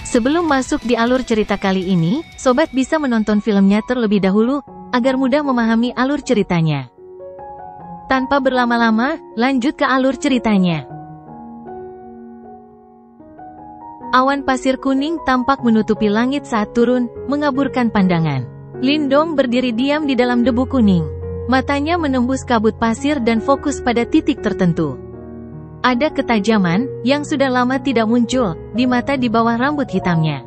Sebelum masuk di alur cerita kali ini, sobat bisa menonton filmnya terlebih dahulu, agar mudah memahami alur ceritanya. Tanpa berlama-lama, lanjut ke alur ceritanya. Awan pasir kuning tampak menutupi langit saat turun, mengaburkan pandangan. Lindong berdiri diam di dalam debu kuning. Matanya menembus kabut pasir dan fokus pada titik tertentu. Ada ketajaman, yang sudah lama tidak muncul, di mata di bawah rambut hitamnya.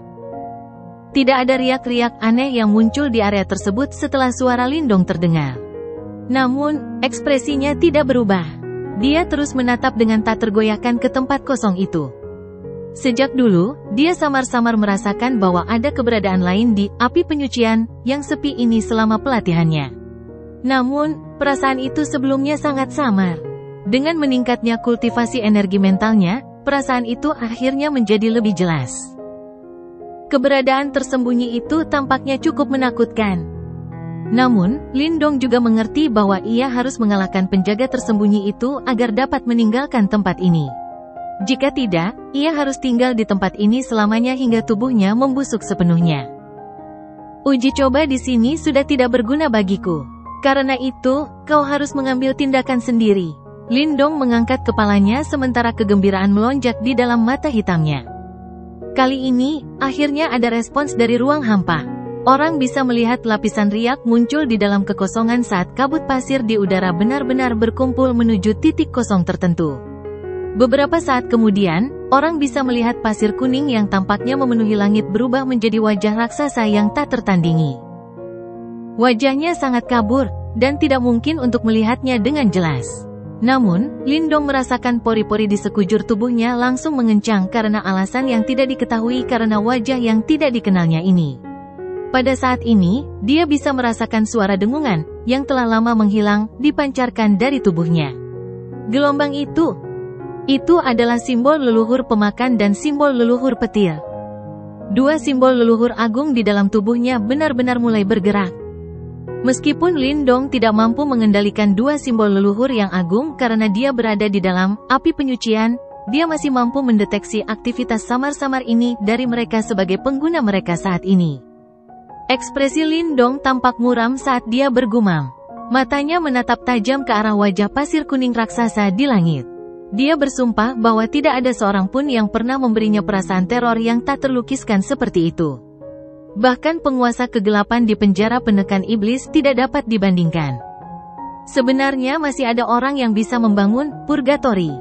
Tidak ada riak-riak aneh yang muncul di area tersebut setelah suara Lindong terdengar. Namun, ekspresinya tidak berubah. Dia terus menatap dengan tak tergoyahkan ke tempat kosong itu. Sejak dulu, dia samar-samar merasakan bahwa ada keberadaan lain di api penyucian, yang sepi ini selama pelatihannya. Namun, perasaan itu sebelumnya sangat samar. Dengan meningkatnya kultivasi energi mentalnya, perasaan itu akhirnya menjadi lebih jelas. Keberadaan tersembunyi itu tampaknya cukup menakutkan. Namun, Lindong juga mengerti bahwa ia harus mengalahkan penjaga tersembunyi itu agar dapat meninggalkan tempat ini. Jika tidak, ia harus tinggal di tempat ini selamanya hingga tubuhnya membusuk sepenuhnya. Uji coba di sini sudah tidak berguna bagiku. Karena itu, kau harus mengambil tindakan sendiri. Lindong mengangkat kepalanya sementara kegembiraan melonjak di dalam mata hitamnya. Kali ini, akhirnya ada respons dari ruang hampa. Orang bisa melihat lapisan riak muncul di dalam kekosongan saat kabut pasir di udara benar-benar berkumpul menuju titik kosong tertentu. Beberapa saat kemudian, orang bisa melihat pasir kuning yang tampaknya memenuhi langit berubah menjadi wajah raksasa yang tak tertandingi. Wajahnya sangat kabur, dan tidak mungkin untuk melihatnya dengan jelas. Namun, Lindong merasakan pori-pori di sekujur tubuhnya langsung mengencang karena alasan yang tidak diketahui karena wajah yang tidak dikenalnya ini. Pada saat ini, dia bisa merasakan suara dengungan, yang telah lama menghilang, dipancarkan dari tubuhnya. Gelombang itu adalah simbol leluhur pemakan dan simbol leluhur petir. Dua simbol leluhur agung di dalam tubuhnya benar-benar mulai bergerak. Meskipun Lindong tidak mampu mengendalikan dua simbol leluhur yang agung karena dia berada di dalam api penyucian, dia masih mampu mendeteksi aktivitas samar-samar ini dari mereka sebagai pengguna mereka saat ini. Ekspresi Lindong tampak muram saat dia bergumam. Matanya menatap tajam ke arah wajah pasir kuning raksasa di langit. Dia bersumpah bahwa tidak ada seorang pun yang pernah memberinya perasaan teror yang tak terlukiskan seperti itu. Bahkan penguasa kegelapan di penjara penekan iblis tidak dapat dibandingkan. Sebenarnya masih ada orang yang bisa membangun purgatori.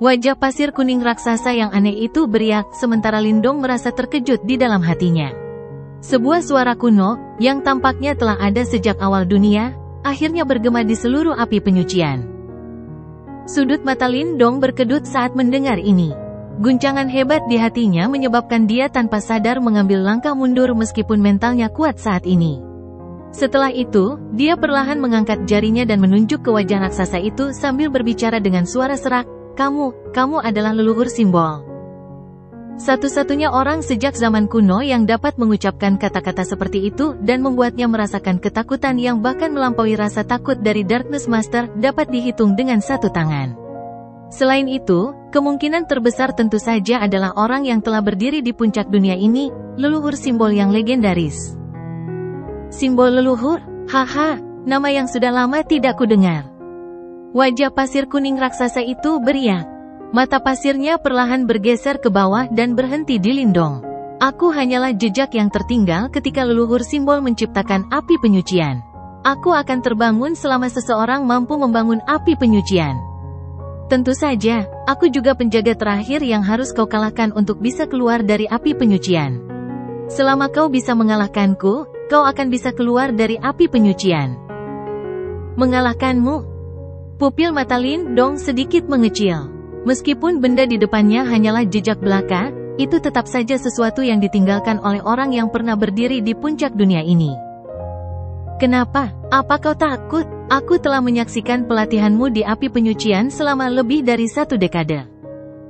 Wajah pasir kuning raksasa yang aneh itu beriak, sementara Lindong merasa terkejut di dalam hatinya. Sebuah suara kuno, yang tampaknya telah ada sejak awal dunia, akhirnya bergema di seluruh api penyucian. Sudut mata Lindong berkedut saat mendengar ini. Guncangan hebat di hatinya menyebabkan dia tanpa sadar mengambil langkah mundur meskipun mentalnya kuat saat ini. Setelah itu, dia perlahan mengangkat jarinya dan menunjuk ke wajah raksasa itu sambil berbicara dengan suara serak, kamu adalah leluhur simbol. Satu-satunya orang sejak zaman kuno yang dapat mengucapkan kata-kata seperti itu dan membuatnya merasakan ketakutan yang bahkan melampaui rasa takut dari Darkness Master dapat dihitung dengan satu tangan. Selain itu, kemungkinan terbesar tentu saja adalah orang yang telah berdiri di puncak dunia ini, leluhur simbol yang legendaris. Simbol leluhur? Haha, nama yang sudah lama tidak kudengar. Wajah pasir kuning raksasa itu beriak. Mata pasirnya perlahan bergeser ke bawah dan berhenti di Lindong. Aku hanyalah jejak yang tertinggal ketika leluhur simbol menciptakan api penyucian. Aku akan terbangun selama seseorang mampu membangun api penyucian. Tentu saja, aku juga penjaga terakhir yang harus kau kalahkan untuk bisa keluar dari api penyucian. Selama kau bisa mengalahkanku, kau akan bisa keluar dari api penyucian. Mengalahkanmu? Pupil mata Lindong sedikit mengecil. Meskipun benda di depannya hanyalah jejak belaka, itu tetap saja sesuatu yang ditinggalkan oleh orang yang pernah berdiri di puncak dunia ini. Kenapa? Apa kau takut? Aku telah menyaksikan pelatihanmu di api penyucian selama lebih dari 1 dekade.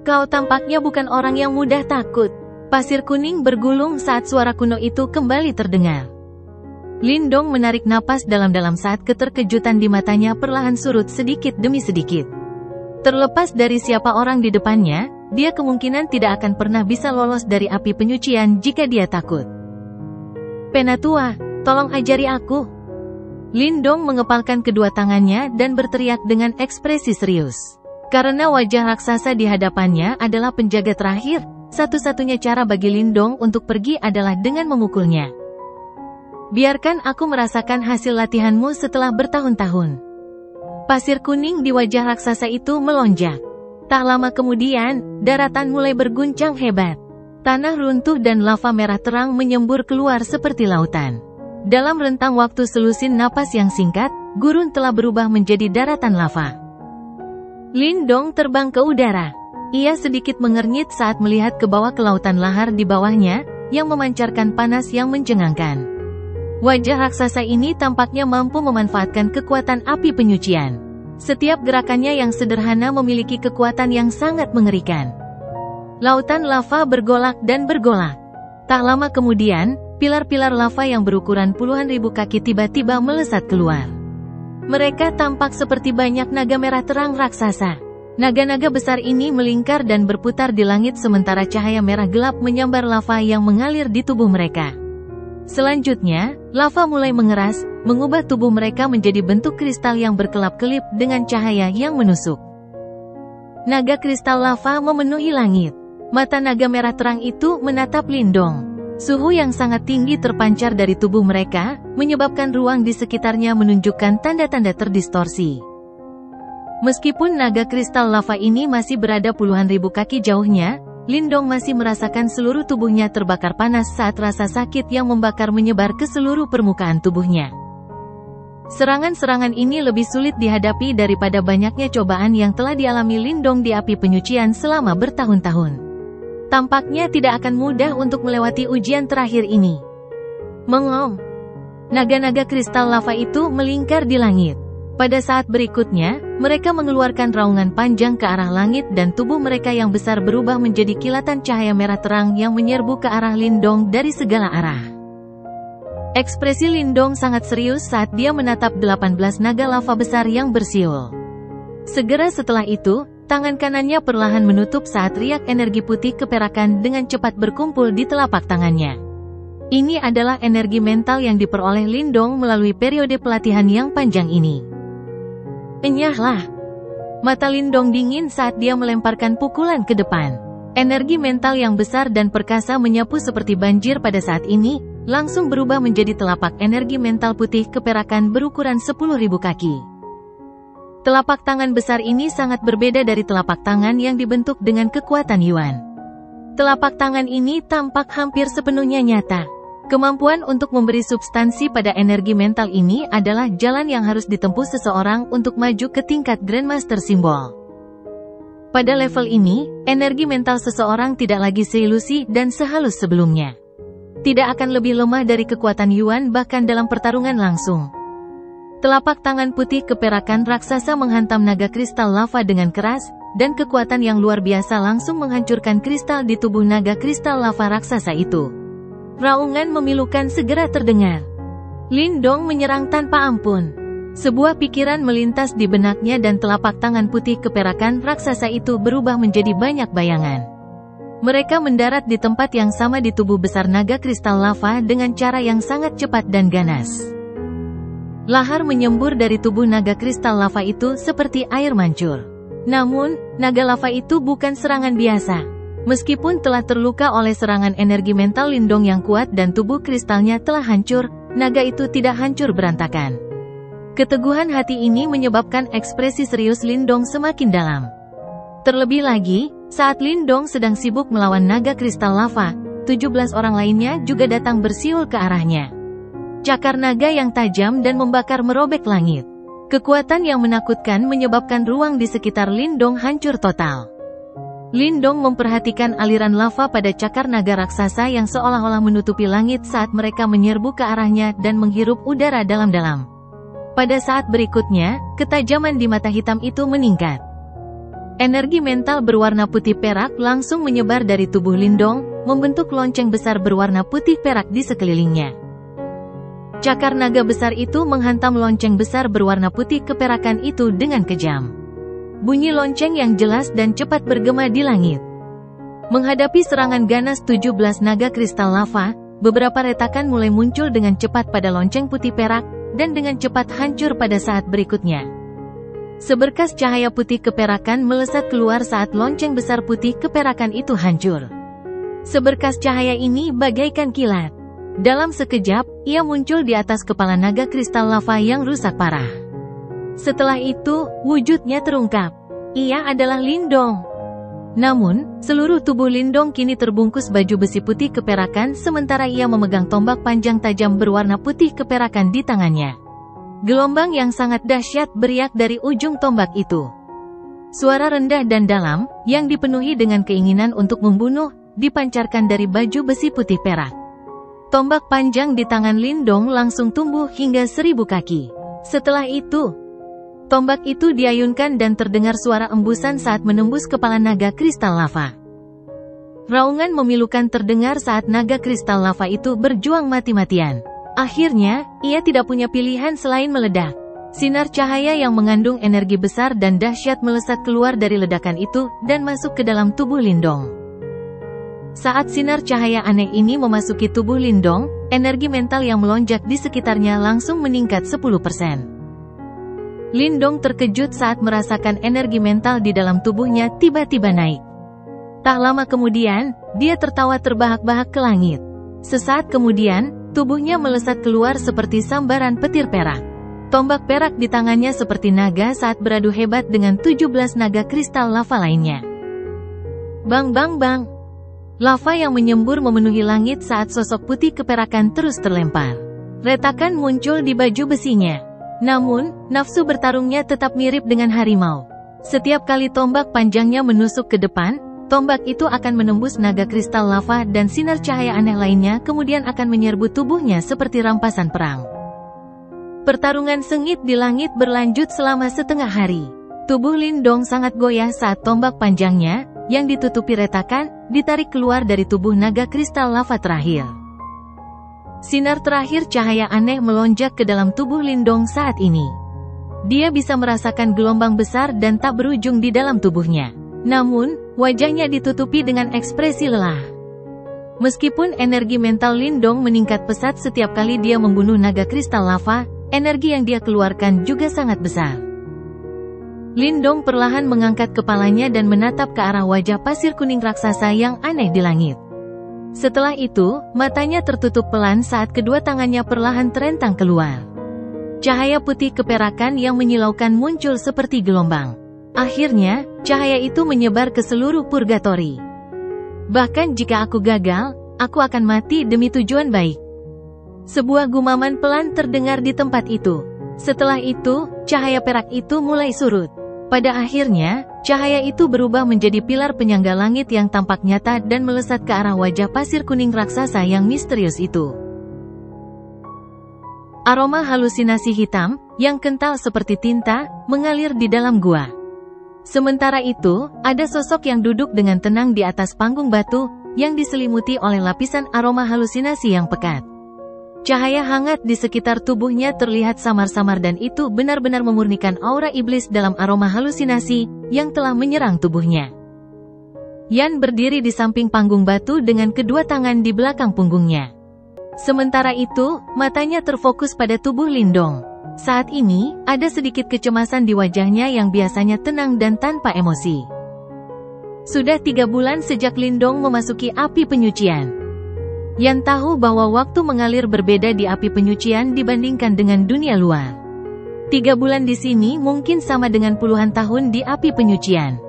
Kau tampaknya bukan orang yang mudah takut. Pasir kuning bergulung saat suara kuno itu kembali terdengar. Lindong menarik napas dalam-dalam saat keterkejutan di matanya perlahan surut sedikit demi sedikit. Terlepas dari siapa orang di depannya, dia kemungkinan tidak akan pernah bisa lolos dari api penyucian jika dia takut. Penatua, tolong ajari aku. Lindong mengepalkan kedua tangannya dan berteriak dengan ekspresi serius. Karena wajah raksasa di hadapannya adalah penjaga terakhir, satu-satunya cara bagi Lindong untuk pergi adalah dengan memukulnya. Biarkan aku merasakan hasil latihanmu setelah bertahun-tahun. Pasir kuning di wajah raksasa itu melonjak. Tak lama kemudian, daratan mulai berguncang hebat. Tanah runtuh dan lava merah terang menyembur keluar seperti lautan. Dalam rentang waktu selusin napas yang singkat, gurun telah berubah menjadi daratan lava. Lindong terbang ke udara. Ia sedikit mengernyit saat melihat ke bawah ke lautan lahar di bawahnya, yang memancarkan panas yang mencengangkan. Wajah raksasa ini tampaknya mampu memanfaatkan kekuatan api penyucian. Setiap gerakannya yang sederhana memiliki kekuatan yang sangat mengerikan. Lautan lava bergolak dan bergolak. Tak lama kemudian, pilar-pilar lava yang berukuran puluhan ribu kaki tiba-tiba melesat keluar. Mereka tampak seperti banyak naga merah terang raksasa. Naga-naga besar ini melingkar dan berputar di langit sementara cahaya merah gelap menyambar lava yang mengalir di tubuh mereka. Selanjutnya, lava mulai mengeras, mengubah tubuh mereka menjadi bentuk kristal yang berkelap-kelip dengan cahaya yang menusuk. Naga kristal lava memenuhi langit. Mata naga merah terang itu menatap Lindong. Suhu yang sangat tinggi terpancar dari tubuh mereka, menyebabkan ruang di sekitarnya menunjukkan tanda-tanda terdistorsi. Meskipun naga kristal lava ini masih berada puluhan ribu kaki jauhnya, Lindong masih merasakan seluruh tubuhnya terbakar panas saat rasa sakit yang membakar menyebar ke seluruh permukaan tubuhnya. Serangan-serangan ini lebih sulit dihadapi daripada banyaknya cobaan yang telah dialami Lindong di api penyucian selama bertahun-tahun. Tampaknya tidak akan mudah untuk melewati ujian terakhir ini. Mengom. Naga-naga kristal lava itu melingkar di langit. Pada saat berikutnya, mereka mengeluarkan raungan panjang ke arah langit dan tubuh mereka yang besar berubah menjadi kilatan cahaya merah terang yang menyerbu ke arah Lindong dari segala arah. Ekspresi Lindong sangat serius saat dia menatap 18 naga lava besar yang bersiul. Segera setelah itu, tangan kanannya perlahan menutup saat riak energi putih keperakan dengan cepat berkumpul di telapak tangannya. Ini adalah energi mental yang diperoleh Lindong melalui periode pelatihan yang panjang ini. Enyahlah. Mata Lindong dingin saat dia melemparkan pukulan ke depan. Energi mental yang besar dan perkasa menyapu seperti banjir pada saat ini, langsung berubah menjadi telapak energi mental putih keperakan berukuran 10.000 kaki. Telapak tangan besar ini sangat berbeda dari telapak tangan yang dibentuk dengan kekuatan Yuan. Telapak tangan ini tampak hampir sepenuhnya nyata. Kemampuan untuk memberi substansi pada energi mental ini adalah jalan yang harus ditempuh seseorang untuk maju ke tingkat Grandmaster Simbol. Pada level ini, energi mental seseorang tidak lagi seilusi dan sehalus sebelumnya. Tidak akan lebih lemah dari kekuatan Yuan bahkan dalam pertarungan langsung. Telapak tangan putih keperakan raksasa menghantam naga kristal lava dengan keras, dan kekuatan yang luar biasa langsung menghancurkan kristal di tubuh naga kristal lava raksasa itu. Raungan memilukan segera terdengar. Lindong menyerang tanpa ampun. Sebuah pikiran melintas di benaknya dan telapak tangan putih keperakan raksasa itu berubah menjadi banyak bayangan. Mereka mendarat di tempat yang sama di tubuh besar naga kristal lava dengan cara yang sangat cepat dan ganas. Lahar menyembur dari tubuh naga kristal lava itu seperti air mancur. Namun, naga lava itu bukan serangan biasa. Meskipun telah terluka oleh serangan energi mental Lindong yang kuat dan tubuh kristalnya telah hancur, naga itu tidak hancur berantakan. Keteguhan hati ini menyebabkan ekspresi serius Lindong semakin dalam. Terlebih lagi, saat Lindong sedang sibuk melawan naga kristal lava, 17 orang lainnya juga datang bersiul ke arahnya. Cakar naga yang tajam dan membakar merobek langit. Kekuatan yang menakutkan menyebabkan ruang di sekitar Lindong hancur total. Lindong memperhatikan aliran lava pada cakar naga raksasa yang seolah-olah menutupi langit saat mereka menyerbu ke arahnya dan menghirup udara dalam-dalam. Pada saat berikutnya, ketajaman di mata hitam itu meningkat. Energi mental berwarna putih perak langsung menyebar dari tubuh Lindong, membentuk lonceng besar berwarna putih perak di sekelilingnya. Cakar naga besar itu menghantam lonceng besar berwarna putih keperakan itu dengan kejam. Bunyi lonceng yang jelas dan cepat bergema di langit. Menghadapi serangan ganas 17 naga kristal lava, beberapa retakan mulai muncul dengan cepat pada lonceng putih perak, dan dengan cepat hancur pada saat berikutnya. Seberkas cahaya putih keperakan melesat keluar saat lonceng besar putih keperakan itu hancur. Seberkas cahaya ini bagaikan kilat. Dalam sekejap, ia muncul di atas kepala naga kristal lava yang rusak parah. Setelah itu, wujudnya terungkap. Ia adalah Lindong. Namun, seluruh tubuh Lindong kini terbungkus baju besi putih keperakan sementara ia memegang tombak panjang tajam berwarna putih keperakan di tangannya. Gelombang yang sangat dahsyat beriak dari ujung tombak itu. Suara rendah dan dalam, yang dipenuhi dengan keinginan untuk membunuh, dipancarkan dari baju besi putih perak. Tombak panjang di tangan Lindong langsung tumbuh hingga 1000 kaki. Setelah itu, tombak itu diayunkan dan terdengar suara embusan saat menembus kepala naga kristal lava. Raungan memilukan terdengar saat naga kristal lava itu berjuang mati-matian. Akhirnya, ia tidak punya pilihan selain meledak. Sinar cahaya yang mengandung energi besar dan dahsyat melesat keluar dari ledakan itu, dan masuk ke dalam tubuh Lindong. Saat sinar cahaya aneh ini memasuki tubuh Lindong, energi mental yang melonjak di sekitarnya langsung meningkat 10%. Lindong terkejut saat merasakan energi mental di dalam tubuhnya tiba-tiba naik. Tak lama kemudian, dia tertawa terbahak-bahak ke langit. Sesaat kemudian, tubuhnya melesat keluar seperti sambaran petir perak. Tombak perak di tangannya seperti naga saat beradu hebat dengan 17 naga kristal lava lainnya. Bang bang bang. Lava yang menyembur memenuhi langit saat sosok putih keperakan terus terlempar. Retakan muncul di baju besinya. Namun, nafsu bertarungnya tetap mirip dengan harimau. Setiap kali tombak panjangnya menusuk ke depan, tombak itu akan menembus naga kristal lava dan sinar cahaya aneh lainnya kemudian akan menyerbu tubuhnya seperti rampasan perang. Pertarungan sengit di langit berlanjut selama setengah hari. Tubuh Lindong sangat goyah saat tombak panjangnya, yang ditutupi retakan, ditarik keluar dari tubuh naga kristal lava terakhir. Sinar terakhir cahaya aneh melonjak ke dalam tubuh Lindong saat ini. Dia bisa merasakan gelombang besar dan tak berujung di dalam tubuhnya. Namun, wajahnya ditutupi dengan ekspresi lelah. Meskipun energi mental Lindong meningkat pesat setiap kali dia membunuh naga kristal lava, energi yang dia keluarkan juga sangat besar. Lindong perlahan mengangkat kepalanya dan menatap ke arah wajah pasir kuning raksasa yang aneh di langit. Setelah itu, matanya tertutup pelan saat kedua tangannya perlahan terentang keluar. Cahaya putih keperakan yang menyilaukan muncul seperti gelombang. Akhirnya, cahaya itu menyebar ke seluruh purgatori. Bahkan jika aku gagal, aku akan mati demi tujuan baik. Sebuah gumaman pelan terdengar di tempat itu. Setelah itu, cahaya perak itu mulai surut. Pada akhirnya, cahaya itu berubah menjadi pilar penyangga langit yang tampak nyata dan melesat ke arah wajah pasir kuning raksasa yang misterius itu. Aroma halusinasi hitam, yang kental seperti tinta, mengalir di dalam gua. Sementara itu, ada sosok yang duduk dengan tenang di atas panggung batu, yang diselimuti oleh lapisan aroma halusinasi yang pekat. Cahaya hangat di sekitar tubuhnya terlihat samar-samar dan itu benar-benar memurnikan aura iblis dalam aroma halusinasi yang telah menyerang tubuhnya. Yan berdiri di samping panggung batu dengan kedua tangan di belakang punggungnya. Sementara itu, matanya terfokus pada tubuh Lindong. Saat ini, ada sedikit kecemasan di wajahnya yang biasanya tenang dan tanpa emosi. Sudah 3 bulan sejak Lindong memasuki api penyucian. Yan tahu bahwa waktu mengalir berbeda di api penyucian dibandingkan dengan dunia luar. 3 bulan di sini mungkin sama dengan puluhan tahun di api penyucian.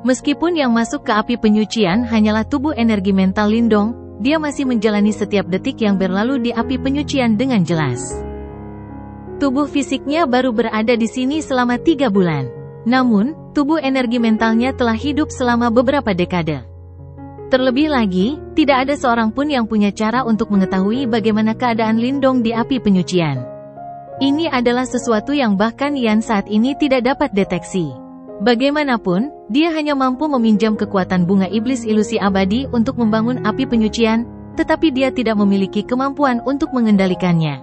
Meskipun yang masuk ke api penyucian hanyalah tubuh energi mental Lindong, dia masih menjalani setiap detik yang berlalu di api penyucian dengan jelas. Tubuh fisiknya baru berada di sini selama 3 bulan. Namun, tubuh energi mentalnya telah hidup selama beberapa dekade. Terlebih lagi, tidak ada seorang pun yang punya cara untuk mengetahui bagaimana keadaan Lindong di api penyucian. Ini adalah sesuatu yang bahkan Yan saat ini tidak dapat deteksi. Bagaimanapun, dia hanya mampu meminjam kekuatan bunga iblis ilusi abadi untuk membangun api penyucian, tetapi dia tidak memiliki kemampuan untuk mengendalikannya.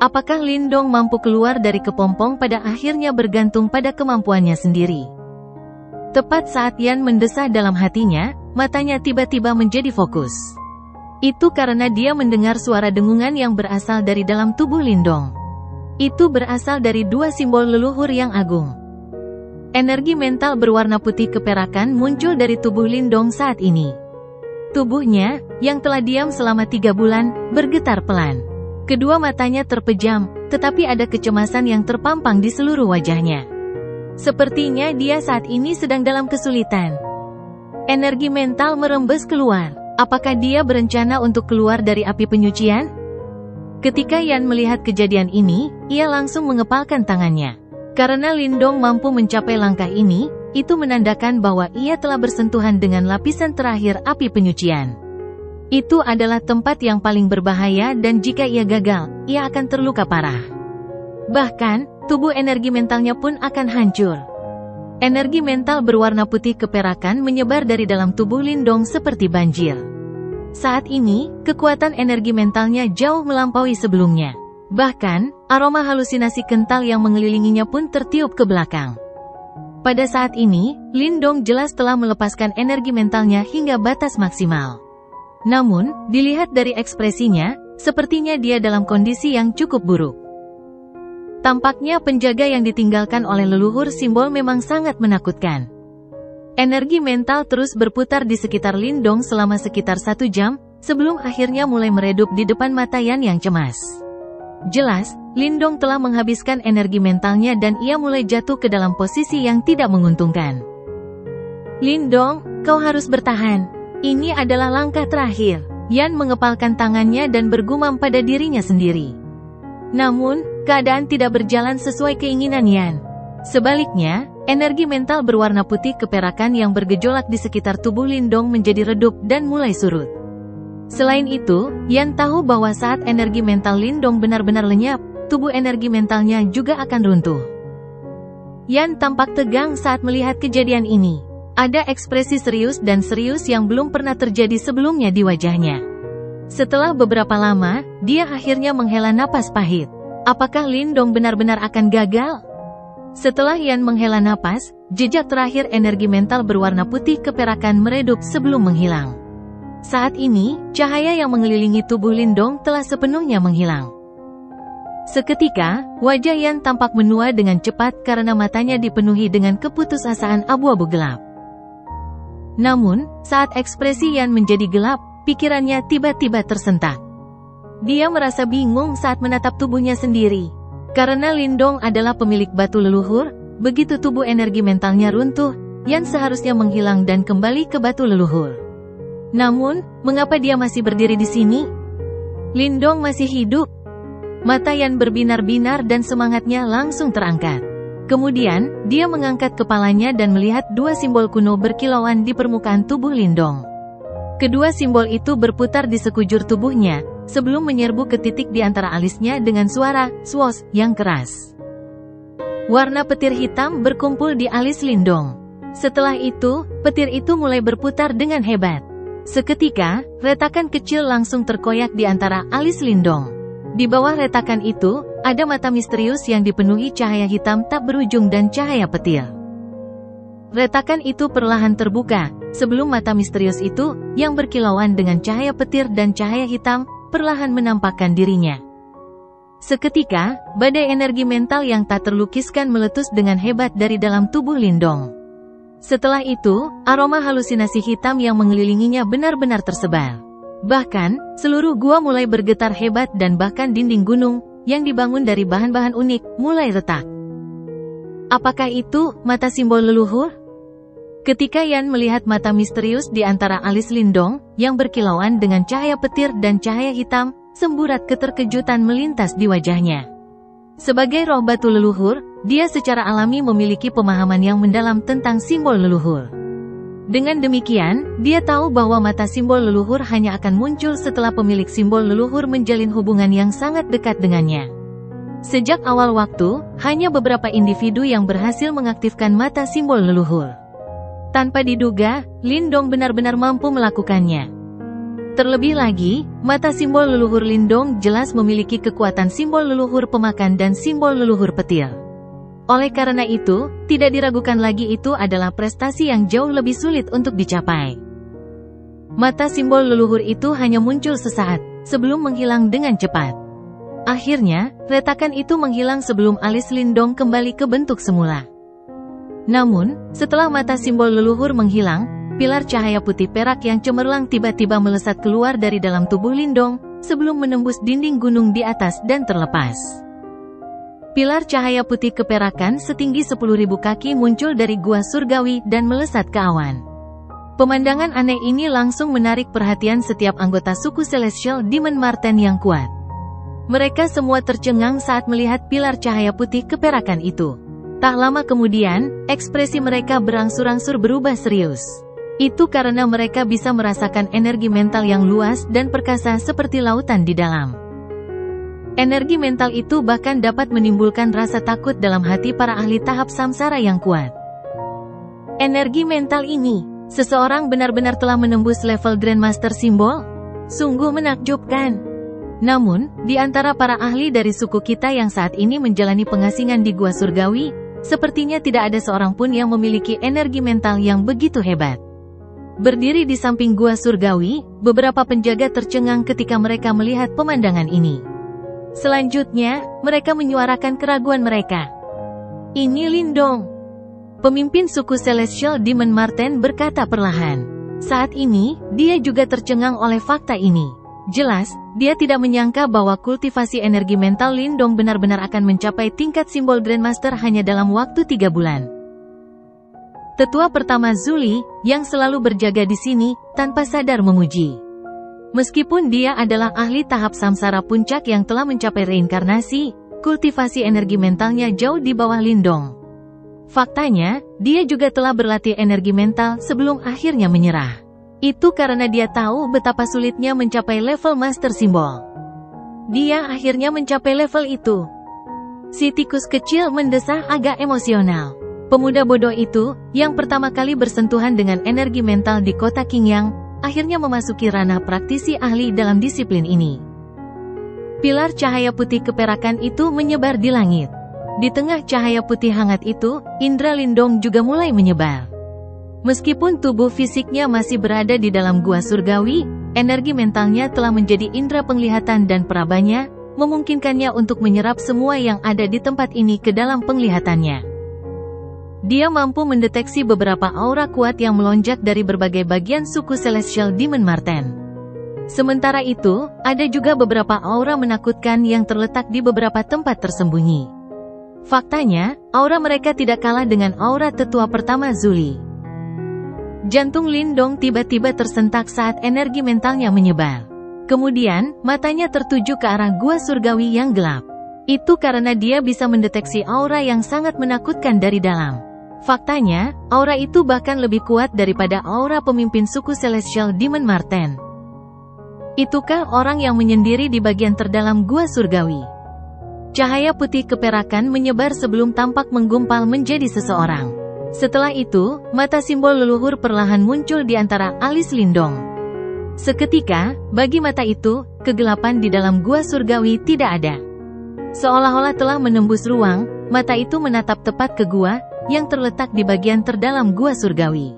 Apakah Lindong mampu keluar dari kepompong pada akhirnya bergantung pada kemampuannya sendiri. Tepat saat Yan mendesah dalam hatinya, matanya tiba-tiba menjadi fokus. Itu karena dia mendengar suara dengungan yang berasal dari dalam tubuh Lindong. Itu berasal dari dua simbol leluhur yang agung. Energi mental berwarna putih keperakan muncul dari tubuh Lindong saat ini. Tubuhnya, yang telah diam selama 3 bulan, bergetar pelan. Kedua matanya terpejam, tetapi ada kecemasan yang terpampang di seluruh wajahnya. Sepertinya dia saat ini sedang dalam kesulitan. Energi mental merembes keluar. Apakah dia berencana untuk keluar dari api penyucian? Ketika Yan melihat kejadian ini, ia langsung mengepalkan tangannya. Karena Lindong mampu mencapai langkah ini, itu menandakan bahwa ia telah bersentuhan dengan lapisan terakhir api penyucian. Itu adalah tempat yang paling berbahaya dan jika ia gagal, ia akan terluka parah. Bahkan, tubuh energi mentalnya pun akan hancur. Energi mental berwarna putih keperakan menyebar dari dalam tubuh Lindong seperti banjir. Saat ini, kekuatan energi mentalnya jauh melampaui sebelumnya. Bahkan, aroma halusinasi kental yang mengelilinginya pun tertiup ke belakang. Pada saat ini, Lindong jelas telah melepaskan energi mentalnya hingga batas maksimal. Namun, dilihat dari ekspresinya, sepertinya dia dalam kondisi yang cukup buruk. Tampaknya penjaga yang ditinggalkan oleh leluhur simbol memang sangat menakutkan. Energi mental terus berputar di sekitar Lindong selama sekitar 1 jam, sebelum akhirnya mulai meredup di depan mata Yan yang cemas. Jelas, Lindong telah menghabiskan energi mentalnya dan ia mulai jatuh ke dalam posisi yang tidak menguntungkan. Lindong, kau harus bertahan. Ini adalah langkah terakhir. Yan mengepalkan tangannya dan bergumam pada dirinya sendiri. Namun, keadaan tidak berjalan sesuai keinginan Yan. Sebaliknya, energi mental berwarna putih keperakan yang bergejolak di sekitar tubuh Lindong menjadi redup dan mulai surut. Selain itu, Yan tahu bahwa saat energi mental Lindong benar-benar lenyap, tubuh energi mentalnya juga akan runtuh. Yan tampak tegang saat melihat kejadian ini. Ada ekspresi serius dan serius yang belum pernah terjadi sebelumnya di wajahnya. Setelah beberapa lama, dia akhirnya menghela napas pahit. Apakah Lindong benar-benar akan gagal? Setelah Yan menghela napas, jejak terakhir energi mental berwarna putih keperakan meredup sebelum menghilang. Saat ini, cahaya yang mengelilingi tubuh Lindong telah sepenuhnya menghilang. Seketika, wajah Yan tampak menua dengan cepat karena matanya dipenuhi dengan keputusasaan abu-abu gelap. Namun, saat ekspresi Yan menjadi gelap, pikirannya tiba-tiba tersentak. Dia merasa bingung saat menatap tubuhnya sendiri. Karena Lindong adalah pemilik batu leluhur, begitu tubuh energi mentalnya runtuh, Yan seharusnya menghilang dan kembali ke batu leluhur. Namun, mengapa dia masih berdiri di sini? Lindong masih hidup. Mata Yan berbinar-binar dan semangatnya langsung terangkat. Kemudian, dia mengangkat kepalanya dan melihat dua simbol kuno berkilauan di permukaan tubuh Lindong. Kedua simbol itu berputar di sekujur tubuhnya, sebelum menyerbu ke titik di antara alisnya dengan suara "swoosh" yang keras. Warna petir hitam berkumpul di alis Lindong. Setelah itu, petir itu mulai berputar dengan hebat. Seketika, retakan kecil langsung terkoyak di antara alis Lindong. Di bawah retakan itu, ada mata misterius yang dipenuhi cahaya hitam tak berujung dan cahaya petir. Retakan itu perlahan terbuka, sebelum mata misterius itu, yang berkilauan dengan cahaya petir dan cahaya hitam, perlahan menampakkan dirinya. Seketika, badai energi mental yang tak terlukiskan meletus dengan hebat dari dalam tubuh Lindong. Setelah itu, aroma halusinasi hitam yang mengelilinginya benar-benar tersebar. Bahkan, seluruh gua mulai bergetar hebat dan bahkan dinding gunung, yang dibangun dari bahan-bahan unik, mulai retak. Apakah itu mata simbol leluhur? Ketika Yan melihat mata misterius di antara alis Lindong, yang berkilauan dengan cahaya petir dan cahaya hitam, semburat keterkejutan melintas di wajahnya. Sebagai roh batu leluhur, dia secara alami memiliki pemahaman yang mendalam tentang simbol leluhur. Dengan demikian, dia tahu bahwa mata simbol leluhur hanya akan muncul setelah pemilik simbol leluhur menjalin hubungan yang sangat dekat dengannya. Sejak awal waktu, hanya beberapa individu yang berhasil mengaktifkan mata simbol leluhur. Tanpa diduga, Lindong benar-benar mampu melakukannya. Terlebih lagi, mata simbol leluhur Lindong jelas memiliki kekuatan simbol leluhur pemakan dan simbol leluhur petir. Oleh karena itu, tidak diragukan lagi itu adalah prestasi yang jauh lebih sulit untuk dicapai. Mata simbol leluhur itu hanya muncul sesaat, sebelum menghilang dengan cepat. Akhirnya, retakan itu menghilang sebelum alis Lindong kembali ke bentuk semula. Namun, setelah mata simbol leluhur menghilang, pilar cahaya putih perak yang cemerlang tiba-tiba melesat keluar dari dalam tubuh Lindong, sebelum menembus dinding gunung di atas dan terlepas. Pilar cahaya putih keperakan setinggi 10.000 kaki muncul dari gua surgawi dan melesat ke awan. Pemandangan aneh ini langsung menarik perhatian setiap anggota suku Celestial Demon Marten yang kuat. Mereka semua tercengang saat melihat pilar cahaya putih keperakan itu. Tak lama kemudian, ekspresi mereka berangsur-angsur berubah serius. Itu karena mereka bisa merasakan energi mental yang luas dan perkasa seperti lautan di dalam. Energi mental itu bahkan dapat menimbulkan rasa takut dalam hati para ahli tahap samsara yang kuat. Energi mental ini, seseorang benar-benar telah menembus level Grandmaster Simbol? Sungguh menakjubkan. Namun, di antara para ahli dari suku kita yang saat ini menjalani pengasingan di Gua Surgawi, sepertinya tidak ada seorang pun yang memiliki energi mental yang begitu hebat. Berdiri di samping Gua Surgawi, beberapa penjaga tercengang ketika mereka melihat pemandangan ini. Selanjutnya, mereka menyuarakan keraguan mereka. Ini Lindong. Pemimpin suku Celestial Demon Marten berkata perlahan. Saat ini, dia juga tercengang oleh fakta ini. Jelas, dia tidak menyangka bahwa kultivasi energi mental Lindong benar-benar akan mencapai tingkat simbol Grandmaster hanya dalam waktu 3 bulan. Tetua pertama Zuli, yang selalu berjaga di sini, tanpa sadar memuji. Meskipun dia adalah ahli tahap samsara puncak yang telah mencapai reinkarnasi, kultivasi energi mentalnya jauh di bawah Lindong. Faktanya, dia juga telah berlatih energi mental sebelum akhirnya menyerah. Itu karena dia tahu betapa sulitnya mencapai level Master Simbol. Dia akhirnya mencapai level itu. Si tikus kecil mendesah agak emosional. Pemuda bodoh itu, yang pertama kali bersentuhan dengan energi mental di kota Qingyang, akhirnya memasuki ranah praktisi ahli dalam disiplin ini. Pilar cahaya putih keperakan itu menyebar di langit. Di tengah cahaya putih hangat itu, indera Lindong juga mulai menyebar. Meskipun tubuh fisiknya masih berada di dalam gua surgawi, energi mentalnya telah menjadi indera penglihatan dan perabanya, memungkinkannya untuk menyerap semua yang ada di tempat ini ke dalam penglihatannya. Dia mampu mendeteksi beberapa aura kuat yang melonjak dari berbagai bagian suku Celestial Demon Marten. Sementara itu, ada juga beberapa aura menakutkan yang terletak di beberapa tempat tersembunyi. Faktanya, aura mereka tidak kalah dengan aura tetua pertama Zuli. Jantung Lindong tiba-tiba tersentak saat energi mentalnya menyebar. Kemudian, matanya tertuju ke arah gua surgawi yang gelap. Itu karena dia bisa mendeteksi aura yang sangat menakutkan dari dalam. Faktanya, aura itu bahkan lebih kuat daripada aura pemimpin suku Celestial Demon Marten. Itukah orang yang menyendiri di bagian terdalam gua surgawi? Cahaya putih keperakan menyebar sebelum tampak menggumpal menjadi seseorang. Setelah itu, mata simbol leluhur perlahan muncul di antara alis Lindong. Seketika, bagi mata itu, kegelapan di dalam gua surgawi tidak ada. Seolah-olah telah menembus ruang, mata itu menatap tepat ke gua, yang terletak di bagian terdalam gua surgawi.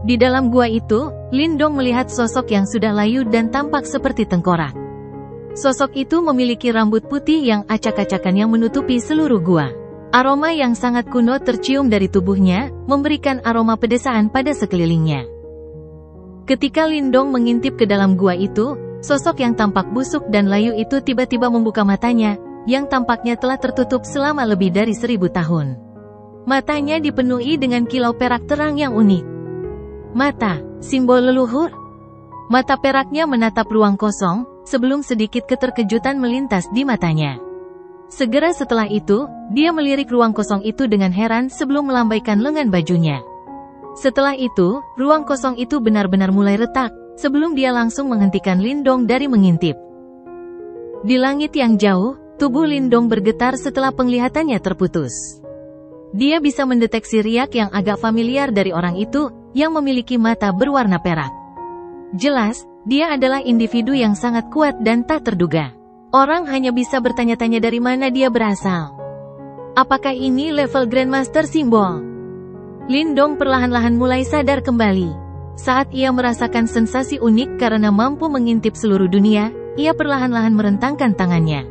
Di dalam gua itu, Lindong melihat sosok yang sudah layu dan tampak seperti tengkorak. Sosok itu memiliki rambut putih yang acak-acakan yang menutupi seluruh gua. Aroma yang sangat kuno tercium dari tubuhnya, memberikan aroma pedesaan pada sekelilingnya. Ketika Lindong mengintip ke dalam gua itu, sosok yang tampak busuk dan layu itu tiba-tiba membuka matanya, yang tampaknya telah tertutup selama lebih dari 1000 tahun. Matanya dipenuhi dengan kilau perak terang yang unik. Mata, simbol leluhur. Mata peraknya menatap ruang kosong, sebelum sedikit keterkejutan melintas di matanya. Segera setelah itu, dia melirik ruang kosong itu dengan heran sebelum melambaikan lengan bajunya. Setelah itu, ruang kosong itu benar-benar mulai retak, sebelum dia langsung menghentikan Lindong dari mengintip. Di langit yang jauh, tubuh Lindong bergetar setelah penglihatannya terputus. Dia bisa mendeteksi riak yang agak familiar dari orang itu, yang memiliki mata berwarna perak. Jelas, dia adalah individu yang sangat kuat dan tak terduga. Orang hanya bisa bertanya-tanya dari mana dia berasal. Apakah ini level Grandmaster Simbol? Lindong perlahan-lahan mulai sadar kembali. Saat ia merasakan sensasi unik karena mampu mengintip seluruh dunia, ia perlahan-lahan merentangkan tangannya.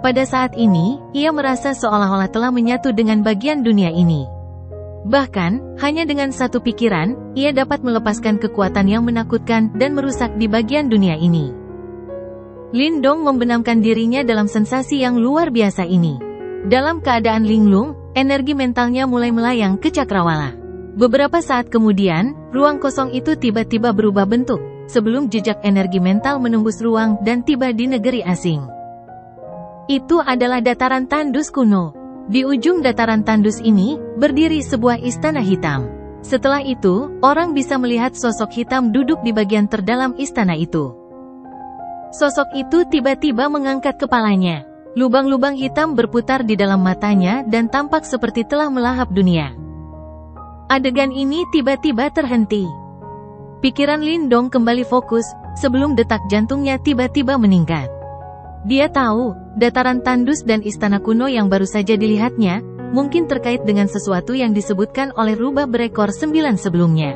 Pada saat ini, ia merasa seolah-olah telah menyatu dengan bagian dunia ini. Bahkan, hanya dengan satu pikiran, ia dapat melepaskan kekuatan yang menakutkan dan merusak di bagian dunia ini. Lindong membenamkan dirinya dalam sensasi yang luar biasa ini. Dalam keadaan linglung, energi mentalnya mulai melayang ke cakrawala. Beberapa saat kemudian, ruang kosong itu tiba-tiba berubah bentuk, sebelum jejak energi mental menembus ruang dan tiba di negeri asing. Itu adalah dataran tandus kuno. Di ujung dataran tandus ini, berdiri sebuah istana hitam. Setelah itu, orang bisa melihat sosok hitam duduk di bagian terdalam istana itu. Sosok itu tiba-tiba mengangkat kepalanya. Lubang-lubang hitam berputar di dalam matanya dan tampak seperti telah melahap dunia. Adegan ini tiba-tiba terhenti. Pikiran Lindong kembali fokus, sebelum detak jantungnya tiba-tiba meningkat. Dia tahu, dataran tandus dan istana kuno yang baru saja dilihatnya, mungkin terkait dengan sesuatu yang disebutkan oleh rubah berekor 9 sebelumnya.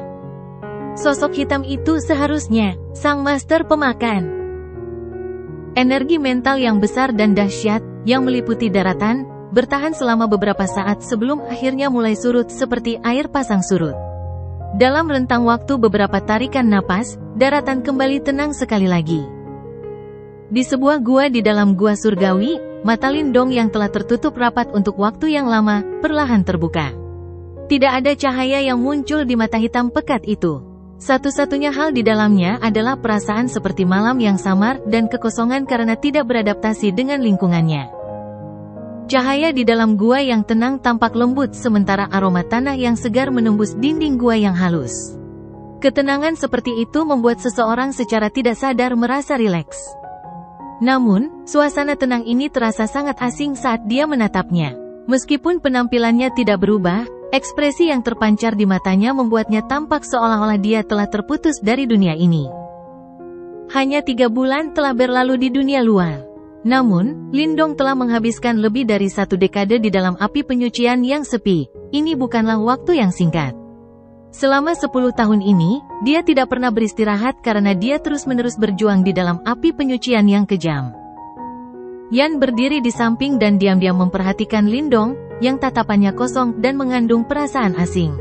Sosok hitam itu seharusnya sang master pemakan. Energi mental yang besar dan dahsyat, yang meliputi daratan, bertahan selama beberapa saat sebelum akhirnya mulai surut seperti air pasang surut. Dalam rentang waktu beberapa tarikan napas, daratan kembali tenang sekali lagi. Di sebuah gua di dalam gua surgawi, mata Lindong yang telah tertutup rapat untuk waktu yang lama, perlahan terbuka. Tidak ada cahaya yang muncul di mata hitam pekat itu. Satu-satunya hal di dalamnya adalah perasaan seperti malam yang samar dan kekosongan karena tidak beradaptasi dengan lingkungannya. Cahaya di dalam gua yang tenang tampak lembut sementara aroma tanah yang segar menembus dinding gua yang halus. Ketenangan seperti itu membuat seseorang secara tidak sadar merasa rileks. Namun, suasana tenang ini terasa sangat asing saat dia menatapnya. Meskipun penampilannya tidak berubah, ekspresi yang terpancar di matanya membuatnya tampak seolah-olah dia telah terputus dari dunia ini. Hanya 3 bulan telah berlalu di dunia luar. Namun, Lindong telah menghabiskan lebih dari 1 dekade di dalam api penyucian yang sepi. Ini bukanlah waktu yang singkat. Selama 10 tahun ini, dia tidak pernah beristirahat karena dia terus-menerus berjuang di dalam api penyucian yang kejam. Yan berdiri di samping dan diam-diam memperhatikan Lindong, yang tatapannya kosong dan mengandung perasaan asing.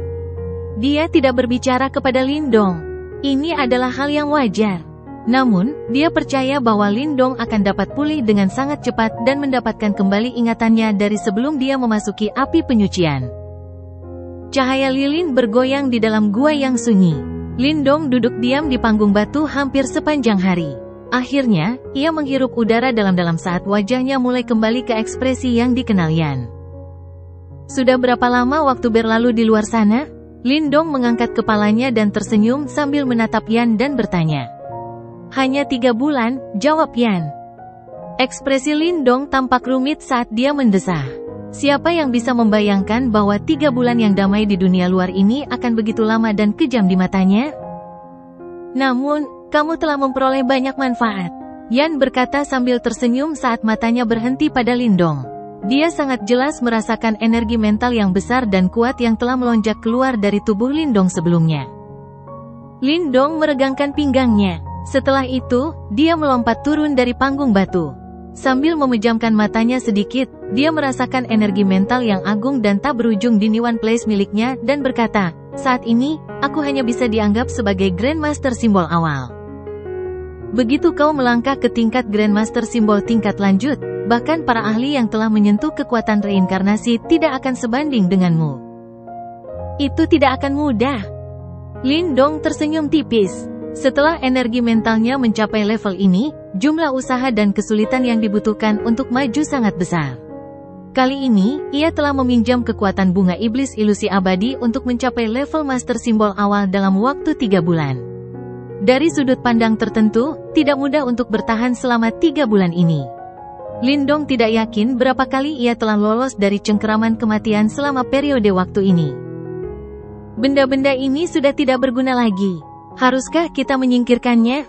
Dia tidak berbicara kepada Lindong. Ini adalah hal yang wajar. Namun, dia percaya bahwa Lindong akan dapat pulih dengan sangat cepat dan mendapatkan kembali ingatannya dari sebelum dia memasuki api penyucian. Cahaya lilin bergoyang di dalam gua yang sunyi. Lindong duduk diam di panggung batu hampir sepanjang hari. Akhirnya, ia menghirup udara dalam-dalam saat wajahnya mulai kembali ke ekspresi yang dikenal Yan. Sudah berapa lama waktu berlalu di luar sana? Lindong mengangkat kepalanya dan tersenyum sambil menatap Yan dan bertanya. Hanya 3 bulan, jawab Yan. Ekspresi Lindong tampak rumit saat dia mendesah. Siapa yang bisa membayangkan bahwa 3 bulan yang damai di dunia luar ini akan begitu lama dan kejam di matanya? Namun, kamu telah memperoleh banyak manfaat. Yan berkata sambil tersenyum saat matanya berhenti pada Lindong. Dia sangat jelas merasakan energi mental yang besar dan kuat yang telah melonjak keluar dari tubuh Lindong sebelumnya. Lindong meregangkan pinggangnya. Setelah itu, dia melompat turun dari panggung batu. Sambil memejamkan matanya sedikit, dia merasakan energi mental yang agung dan tak berujung di Niwan Place miliknya dan berkata, saat ini, aku hanya bisa dianggap sebagai Grandmaster simbol awal. Begitu kau melangkah ke tingkat Grandmaster simbol tingkat lanjut, bahkan para ahli yang telah menyentuh kekuatan reinkarnasi tidak akan sebanding denganmu. Itu tidak akan mudah. Lindong tersenyum tipis. Setelah energi mentalnya mencapai level ini, jumlah usaha dan kesulitan yang dibutuhkan untuk maju sangat besar. Kali ini, ia telah meminjam kekuatan bunga iblis ilusi abadi untuk mencapai level master simbol awal dalam waktu 3 bulan. Dari sudut pandang tertentu, tidak mudah untuk bertahan selama 3 bulan ini. Lindong tidak yakin berapa kali ia telah lolos dari cengkeraman kematian selama periode waktu ini. Benda-benda ini sudah tidak berguna lagi. Haruskah kita menyingkirkannya?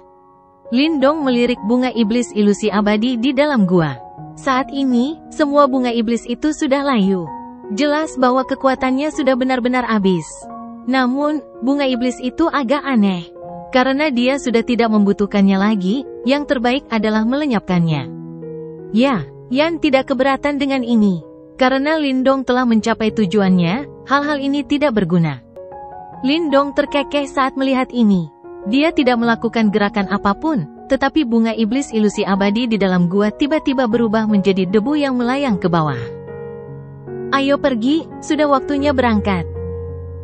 Lindong melirik bunga iblis ilusi abadi di dalam gua. Saat ini, semua bunga iblis itu sudah layu. Jelas bahwa kekuatannya sudah benar-benar habis. Namun, bunga iblis itu agak aneh. Karena dia sudah tidak membutuhkannya lagi, yang terbaik adalah melenyapkannya. Ya, Yan tidak keberatan dengan ini. Karena Lindong telah mencapai tujuannya, hal-hal ini tidak berguna. Lindong terkekeh saat melihat ini. Dia tidak melakukan gerakan apapun, tetapi bunga iblis ilusi abadi di dalam gua tiba-tiba berubah menjadi debu yang melayang ke bawah. Ayo pergi, sudah waktunya berangkat.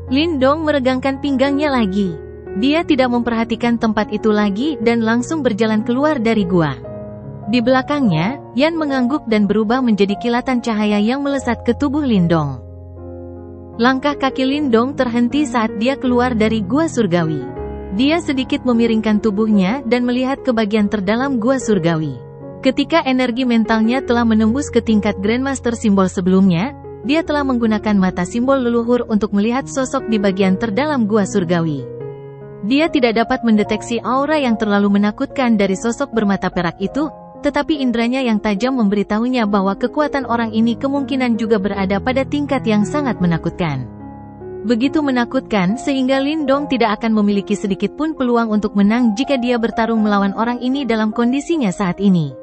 Lindong meregangkan pinggangnya lagi. Dia tidak memperhatikan tempat itu lagi dan langsung berjalan keluar dari gua. Di belakangnya, Yan mengangguk dan berubah menjadi kilatan cahaya yang melesat ke tubuh Lindong. Langkah kaki Lindong terhenti saat dia keluar dari gua surgawi. Dia sedikit memiringkan tubuhnya dan melihat ke bagian terdalam gua surgawi. Ketika energi mentalnya telah menembus ke tingkat Grandmaster simbol sebelumnya, dia telah menggunakan mata simbol leluhur untuk melihat sosok di bagian terdalam gua surgawi. Dia tidak dapat mendeteksi aura yang terlalu menakutkan dari sosok bermata perak itu, tetapi indranya yang tajam memberitahunya bahwa kekuatan orang ini kemungkinan juga berada pada tingkat yang sangat menakutkan. Begitu menakutkan sehingga Lindong tidak akan memiliki sedikit pun peluang untuk menang jika dia bertarung melawan orang ini dalam kondisinya saat ini.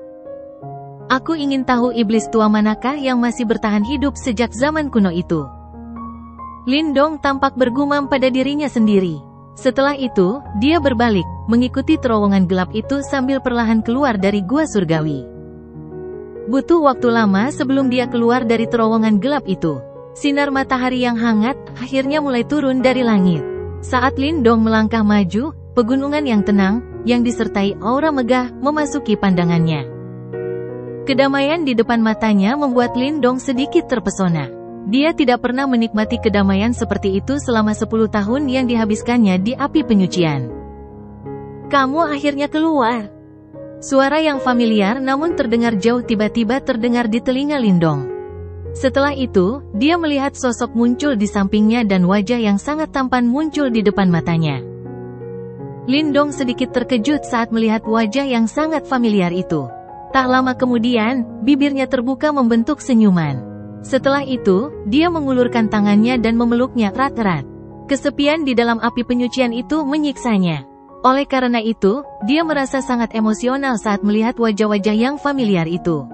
Aku ingin tahu iblis tua manakah yang masih bertahan hidup sejak zaman kuno itu. Lindong tampak bergumam pada dirinya sendiri. Setelah itu, dia berbalik, mengikuti terowongan gelap itu sambil perlahan keluar dari gua surgawi. Butuh waktu lama sebelum dia keluar dari terowongan gelap itu. Sinar matahari yang hangat, akhirnya mulai turun dari langit. Saat Lindong melangkah maju, pegunungan yang tenang, yang disertai aura megah, memasuki pandangannya. Kedamaian di depan matanya membuat Lindong sedikit terpesona. Dia tidak pernah menikmati kedamaian seperti itu selama 10 tahun yang dihabiskannya di api penyucian. Kamu akhirnya keluar. Suara yang familiar namun terdengar jauh tiba-tiba terdengar di telinga Lindong. Setelah itu, dia melihat sosok muncul di sampingnya dan wajah yang sangat tampan muncul di depan matanya. Lindong sedikit terkejut saat melihat wajah yang sangat familiar itu. Tak lama kemudian, bibirnya terbuka membentuk senyuman. Setelah itu, dia mengulurkan tangannya dan memeluknya erat-erat. Kesepian di dalam api penyucian itu menyiksanya. Oleh karena itu, dia merasa sangat emosional saat melihat wajah-wajah yang familiar itu.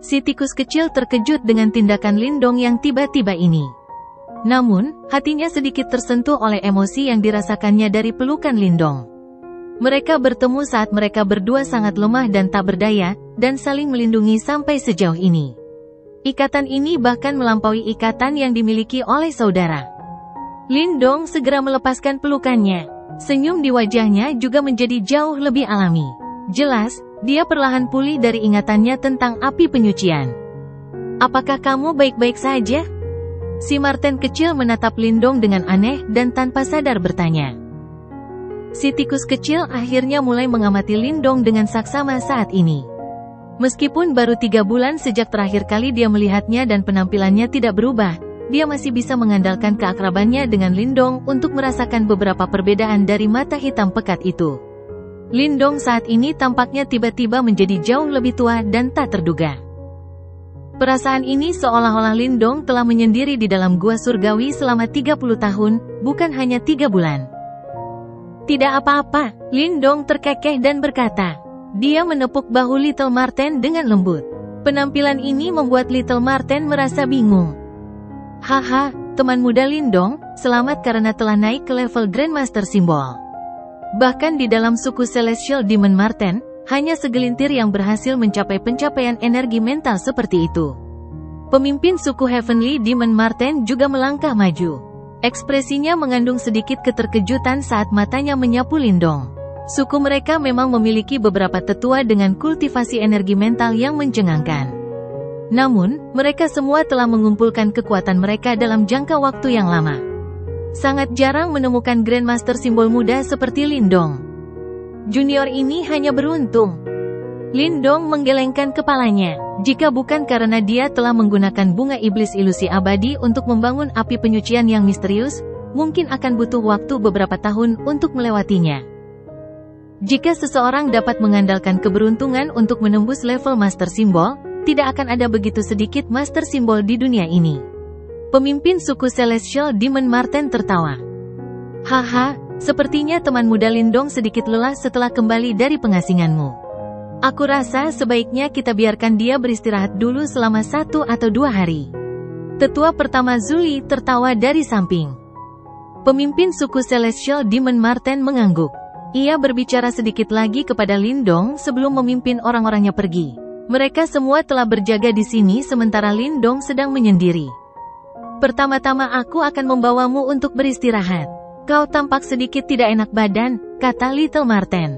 Si tikus kecil terkejut dengan tindakan Lindong yang tiba-tiba ini. Namun, hatinya sedikit tersentuh oleh emosi yang dirasakannya dari pelukan Lindong. Mereka bertemu saat mereka berdua sangat lemah dan tak berdaya, dan saling melindungi sampai sejauh ini. Ikatan ini bahkan melampaui ikatan yang dimiliki oleh saudara. Lindong segera melepaskan pelukannya. Senyum di wajahnya juga menjadi jauh lebih alami. Jelas, dia perlahan pulih dari ingatannya tentang api penyucian. Apakah kamu baik-baik saja? Si Marten kecil menatap Lindong dengan aneh dan tanpa sadar bertanya. Si tikus kecil akhirnya mulai mengamati Lindong dengan saksama saat ini. Meskipun baru 3 bulan sejak terakhir kali dia melihatnya dan penampilannya tidak berubah, dia masih bisa mengandalkan keakrabannya dengan Lindong untuk merasakan beberapa perbedaan dari mata hitam pekat itu. Lindong saat ini tampaknya tiba-tiba menjadi jauh lebih tua dan tak terduga. Perasaan ini seolah-olah Lindong telah menyendiri di dalam gua surgawi selama 30 tahun, bukan hanya 3 bulan. Tidak apa-apa, Lindong terkekeh dan berkata. Dia menepuk bahu Little Marten dengan lembut. Penampilan ini membuat Little Marten merasa bingung. Haha, teman muda Lindong, selamat karena telah naik ke level Grandmaster Simbol. Bahkan di dalam suku Celestial Demon Marten, hanya segelintir yang berhasil mencapai pencapaian energi mental seperti itu. Pemimpin suku Heavenly Demon Marten juga melangkah maju. Ekspresinya mengandung sedikit keterkejutan saat matanya menyapu Lindong. Suku mereka memang memiliki beberapa tetua dengan kultivasi energi mental yang mencengangkan. Namun, mereka semua telah mengumpulkan kekuatan mereka dalam jangka waktu yang lama. Sangat jarang menemukan Grandmaster simbol muda seperti Lindong. Junior ini hanya beruntung. Lindong menggelengkan kepalanya. Jika bukan karena dia telah menggunakan bunga iblis ilusi abadi untuk membangun api penyucian yang misterius, mungkin akan butuh waktu beberapa tahun untuk melewatinya. Jika seseorang dapat mengandalkan keberuntungan untuk menembus level Master Simbol, tidak akan ada begitu sedikit Master Simbol di dunia ini. Pemimpin suku Celestial Demon Marten tertawa. Haha, sepertinya teman muda Lindong sedikit lelah setelah kembali dari pengasinganmu. Aku rasa sebaiknya kita biarkan dia beristirahat dulu selama 1 atau 2 hari. Tetua pertama Zuli tertawa dari samping. Pemimpin suku Celestial Demon Marten mengangguk. Ia berbicara sedikit lagi kepada Lindong sebelum memimpin orang-orangnya pergi. Mereka semua telah berjaga di sini sementara Lindong sedang menyendiri. Pertama-tama aku akan membawamu untuk beristirahat. Kau tampak sedikit tidak enak badan, kata Little Marten.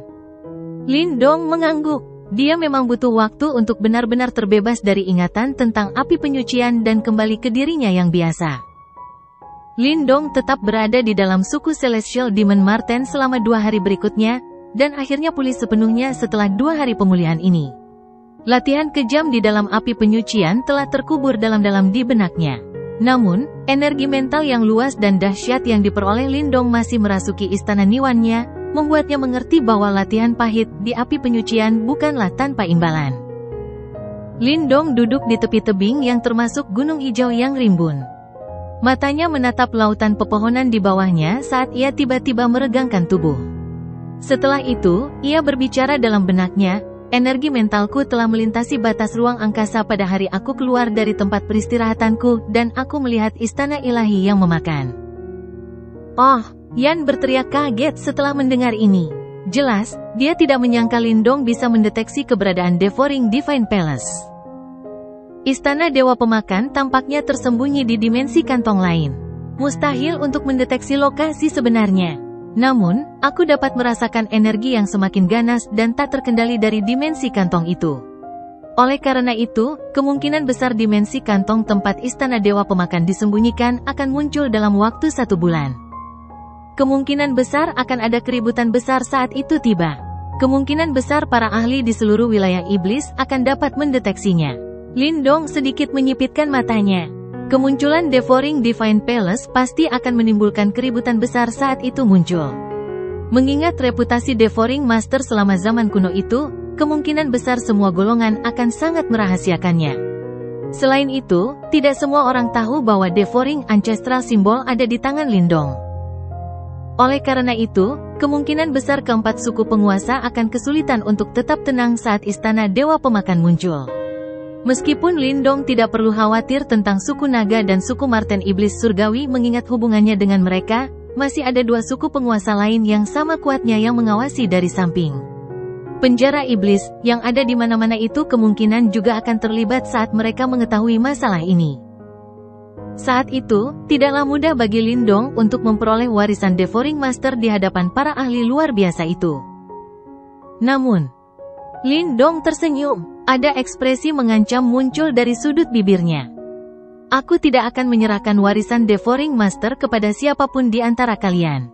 Lindong mengangguk. Dia memang butuh waktu untuk benar-benar terbebas dari ingatan tentang api penyucian dan kembali ke dirinya yang biasa. Lindong tetap berada di dalam suku Celestial Demon Marten selama 2 hari berikutnya, dan akhirnya pulih sepenuhnya setelah 2 hari pemulihan ini. Latihan kejam di dalam api penyucian telah terkubur dalam-dalam di benaknya. Namun, energi mental yang luas dan dahsyat yang diperoleh Lindong masih merasuki istana Niwannya, membuatnya mengerti bahwa latihan pahit di api penyucian bukanlah tanpa imbalan. Lindong duduk di tepi tebing yang termasuk gunung hijau yang rimbun. Matanya menatap lautan pepohonan di bawahnya saat ia tiba-tiba meregangkan tubuh. Setelah itu, ia berbicara dalam benaknya, energi mentalku telah melintasi batas ruang angkasa pada hari aku keluar dari tempat peristirahatanku dan aku melihat istana ilahi yang memakan. Oh, Yan berteriak kaget setelah mendengar ini. Jelas, dia tidak menyangka Lindong bisa mendeteksi keberadaan Devouring Divine Palace. Istana Dewa Pemakan tampaknya tersembunyi di dimensi kantong lain. Mustahil untuk mendeteksi lokasi sebenarnya. Namun, aku dapat merasakan energi yang semakin ganas dan tak terkendali dari dimensi kantong itu. Oleh karena itu, kemungkinan besar dimensi kantong tempat Istana Dewa Pemakan disembunyikan akan muncul dalam waktu 1 bulan. Kemungkinan besar akan ada keributan besar saat itu tiba. Kemungkinan besar para ahli di seluruh wilayah iblis akan dapat mendeteksinya. Lindong sedikit menyipitkan matanya. Kemunculan Devouring Divine Palace pasti akan menimbulkan keributan besar saat itu muncul. Mengingat reputasi Devouring Master selama zaman kuno itu, kemungkinan besar semua golongan akan sangat merahasiakannya. Selain itu, tidak semua orang tahu bahwa Devouring Ancestral Symbol ada di tangan Lindong. Oleh karena itu, kemungkinan besar keempat suku penguasa akan kesulitan untuk tetap tenang saat Istana Dewa Pemakan muncul. Meskipun Lindong tidak perlu khawatir tentang suku naga dan suku Marten Iblis Surgawi mengingat hubungannya dengan mereka, masih ada 2 suku penguasa lain yang sama kuatnya yang mengawasi dari samping. Penjara iblis, yang ada di mana-mana itu kemungkinan juga akan terlibat saat mereka mengetahui masalah ini. Saat itu, tidaklah mudah bagi Lindong untuk memperoleh warisan Devouring Master di hadapan para ahli luar biasa itu. Namun, Lindong tersenyum. Ada ekspresi mengancam muncul dari sudut bibirnya. Aku tidak akan menyerahkan warisan Devouring Master kepada siapapun di antara kalian.